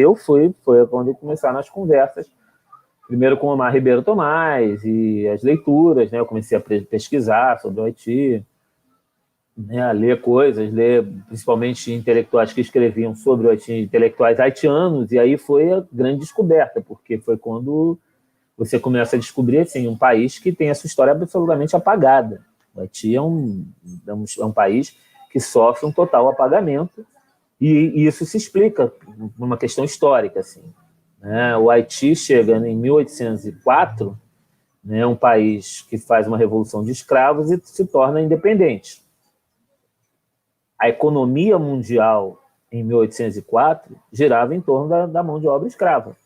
aí foi quando começaram as conversas, primeiro com o Omar Ribeiro Tomás e as leituras, né? Eu comecei a pesquisar sobre o Haiti, né? A ler coisas, ler principalmente intelectuais que escreviam sobre o Haiti, intelectuais haitianos, e aí foi a grande descoberta, porque foi quando você começa a descobrir assim, um país que tem a sua história absolutamente apagada. O Haiti é um país que sofre um total apagamento, e isso se explica por uma questão histórica. Assim, né? O Haiti chega em 1804, né, um país que faz uma revolução de escravos e se torna independente. A economia mundial, em 1804, girava em torno da mão de obra escrava.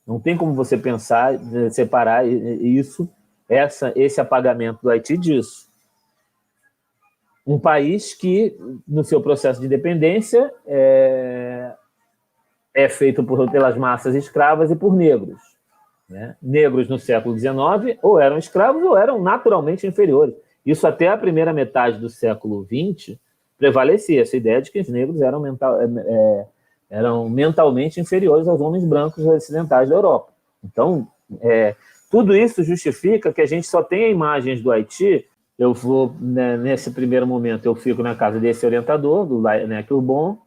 Não tem como você pensar, separar isso, esse apagamento do Haiti disso. Um país que, no seu processo de independência, é feito pelas massas escravas e por negros. Né? Negros no século XIX ou eram escravos ou eram naturalmente inferiores. Isso até a primeira metade do século XX prevalecia, essa ideia de que os negros eram mentalmente inferiores aos homens brancos ocidentais da Europa. Então, tudo isso justifica que a gente só tenha imagens do Haiti. Eu vou, né, nesse primeiro momento, eu fico na casa desse orientador, do Laennec Urbon,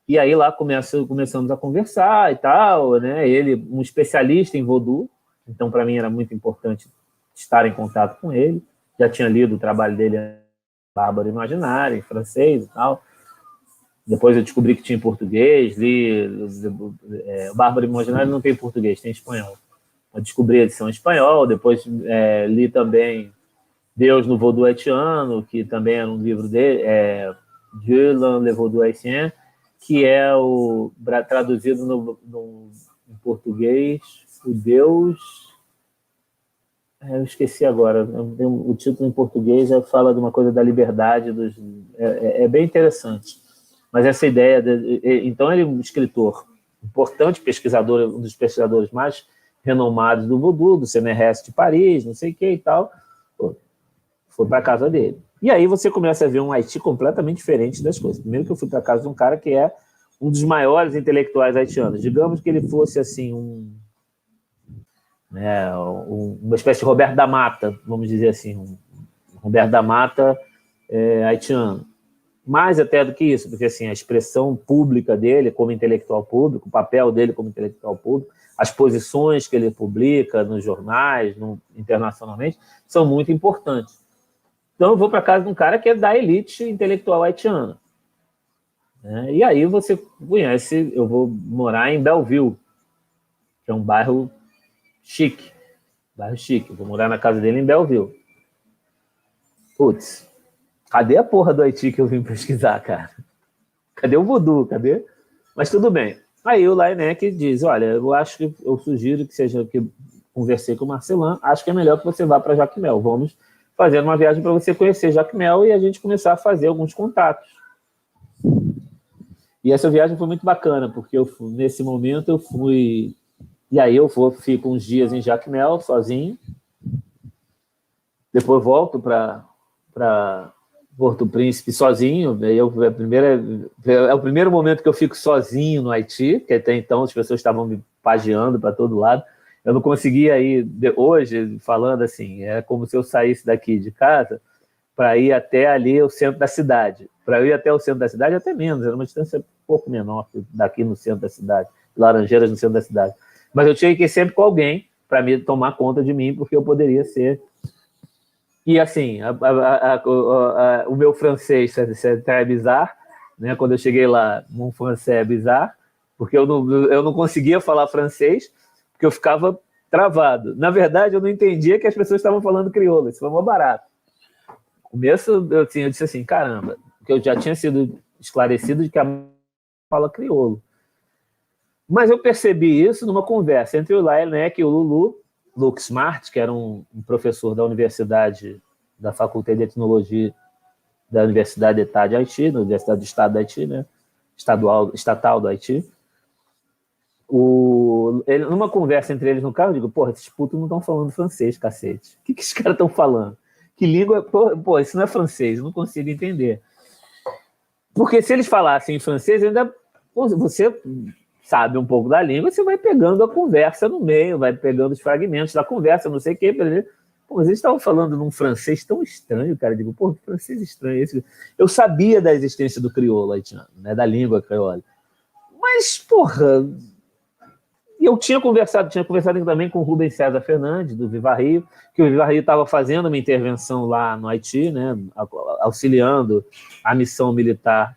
e aí lá começamos a conversar e tal, né? Ele, um especialista em voodoo, então para mim era muito importante estar em contato com ele. Já tinha lido o trabalho dele, Bárbaro Imaginário, em francês e tal. Depois eu descobri que tinha em português, li o Bárbaro Imaginário não tem em português, tem em espanhol. Eu descobri a edição em espanhol, depois li também Deus no Vaudou Haitiano, que também era um livro dele, Dieu le Vaudou Haitien, que é traduzido em português, o Deus... eu esqueci agora, o título em português fala de uma coisa da liberdade, é bem interessante. Mas essa ideia... então ele é um escritor importante, pesquisador, um dos pesquisadores mais renomados do Vaudou, do CNRS de Paris, não sei o que e tal... Foi para a casa dele. E aí você começa a ver um Haiti completamente diferente das coisas. Primeiro que eu fui para a casa de um cara que é um dos maiores intelectuais haitianos. Digamos que ele fosse assim uma espécie de Roberto da Mata, vamos dizer assim, um Roberto da Mata haitiano. Mais até do que isso, porque assim, a expressão pública dele como intelectual público, o papel dele como intelectual público, as posições que ele publica nos jornais, internacionalmente, são muito importantes. Então eu vou para casa de um cara que é da elite intelectual haitiana. E aí você conhece, eu vou morar em Belleville, que é um bairro chique. Vou morar na casa dele em Belleville. Putz, cadê a porra do Haiti que eu vim pesquisar, cara? Cadê o voodoo? Cadê? Mas tudo bem. Aí o Laennec diz, olha, eu sugiro que conversei com o Marcelin, acho que é melhor que você vá para Jacmel. Vamos fazer uma viagem para você conhecer Jacmel e a gente começar a fazer alguns contatos. E essa viagem foi muito bacana, porque nesse momento eu fui... E aí fico uns dias em Jacmel, sozinho. Depois volto para Porto Príncipe sozinho. É o primeiro momento que eu fico sozinho no Haiti, porque até então as pessoas estavam me pageando para todo lado. Eu não conseguia ir, hoje, falando assim, é como se eu saísse daqui de casa para ir até ali o centro da cidade. Para ir até o centro da cidade, até menos, era uma distância um pouco menor daqui no centro da cidade, Laranjeiras no centro da cidade. Mas eu tinha que ir sempre com alguém para me tomar conta de mim, porque eu poderia ser... E assim, o meu francês é bizarro, né? Quando eu cheguei lá, mon français é bizarro, porque eu não conseguia falar francês, porque eu ficava travado. Na verdade, eu não entendia que as pessoas estavam falando crioulo, isso foi mó barato. No começo, eu disse assim, caramba, porque eu já tinha sido esclarecido de que a fala crioulo. Mas eu percebi isso numa conversa entre o Laennec e o Luc Smart, que era um professor da Universidade, da Faculdade de Etnologia da Universidade d'État de Haiti, da Universidade do Estado do Haiti, né? Estatal do Haiti. Numa conversa entre eles no carro, eu digo, porra, esses putos não estão falando francês, cacete. O que esses caras estão falando? Que língua... Pô, isso não é francês, eu não consigo entender. Porque se eles falassem em francês, ainda... Você sabe um pouco da língua, você vai pegando a conversa no meio, vai pegando os fragmentos da conversa, não sei o quê. Pô, mas eles estavam falando num francês tão estranho, cara. Eu digo, pô, que francês estranho esse. Eu sabia da existência do crioulo haitiano, né, da língua crioula. Mas, porra, e eu tinha conversado também com o Rubens César Fernandes, do Viva Rio, que o Viva Rio estava fazendo uma intervenção lá no Haiti, né, auxiliando a missão militar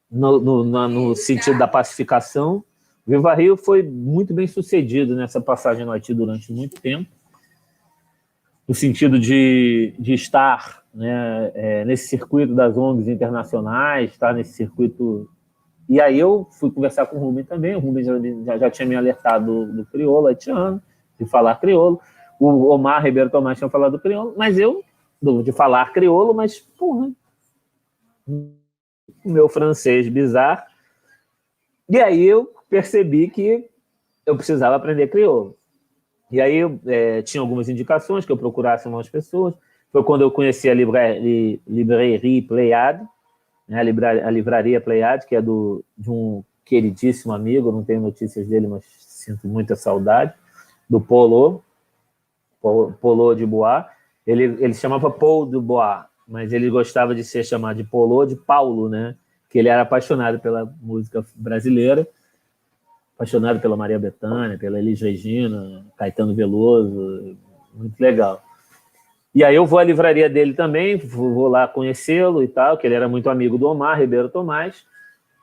no sentido da pacificação. O Viva Rio foi muito bem sucedido nessa passagem no Haiti durante muito tempo, no sentido de estar, né, nesse circuito das ONGs internacionais, estar nesse circuito. E aí eu fui conversar com o Rubens também. O Rubens já tinha me alertado do crioulo haitiano, de falar crioulo. O Omar Ribeiro Tomás tinha falado do crioulo, mas eu, de falar crioulo, mas, porra, o meu francês bizarro. E aí eu percebi que eu precisava aprender crioulo. E aí tinha algumas indicações que eu procurasse umas pessoas. Foi quando eu conheci a Librairie Pléiade, né, a livraria Pléiade, que é de um queridíssimo amigo, não tenho notícias dele, mas sinto muita saudade, do Paul Dubois. Ele chamava Paul Dubois, mas ele gostava de ser chamado de Paul de Paulo, né? Que ele era apaixonado pela música brasileira, apaixonado pela Maria Bethânia, pela Elis Regina, Caetano Veloso, muito legal. E aí eu vou à livraria dele também, vou lá conhecê-lo e tal, que ele era muito amigo do Omar Ribeiro Tomás.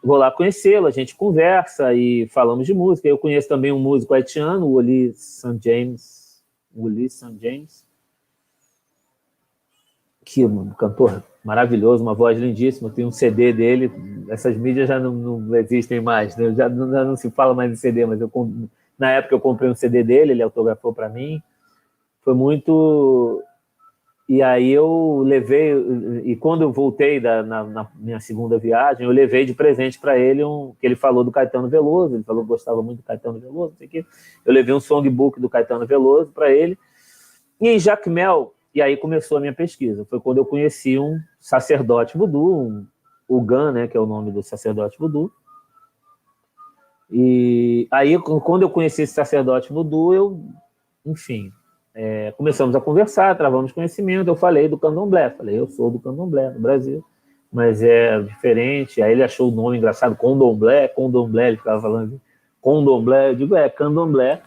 Vou lá conhecê-lo, a gente conversa e falamos de música. Eu conheço também um músico haitiano, o Willie St. James, que é um cantor maravilhoso, uma voz lindíssima, tem um CD dele. Essas mídias já não existem mais, né? Já não se fala mais em CD, mas na época eu comprei um CD dele, ele autografou para mim. Foi muito... E aí eu levei, e quando eu voltei na minha segunda viagem, eu levei de presente para ele que ele falou do Caetano Veloso, ele falou que gostava muito do Caetano Veloso, não sei o quê. Eu levei um songbook do Caetano Veloso para ele. E em Jacmel, e aí começou a minha pesquisa, foi quando eu conheci um sacerdote voodoo, o Gan, né, que é o nome do sacerdote voodoo. E aí, quando eu conheci esse sacerdote voodoo, começamos a conversar, travamos conhecimento. Eu falei do candomblé, falei, eu sou do candomblé no Brasil, mas é diferente. Aí ele achou o nome engraçado, condomblé, ele ficava falando condomblé, eu digo, candomblé.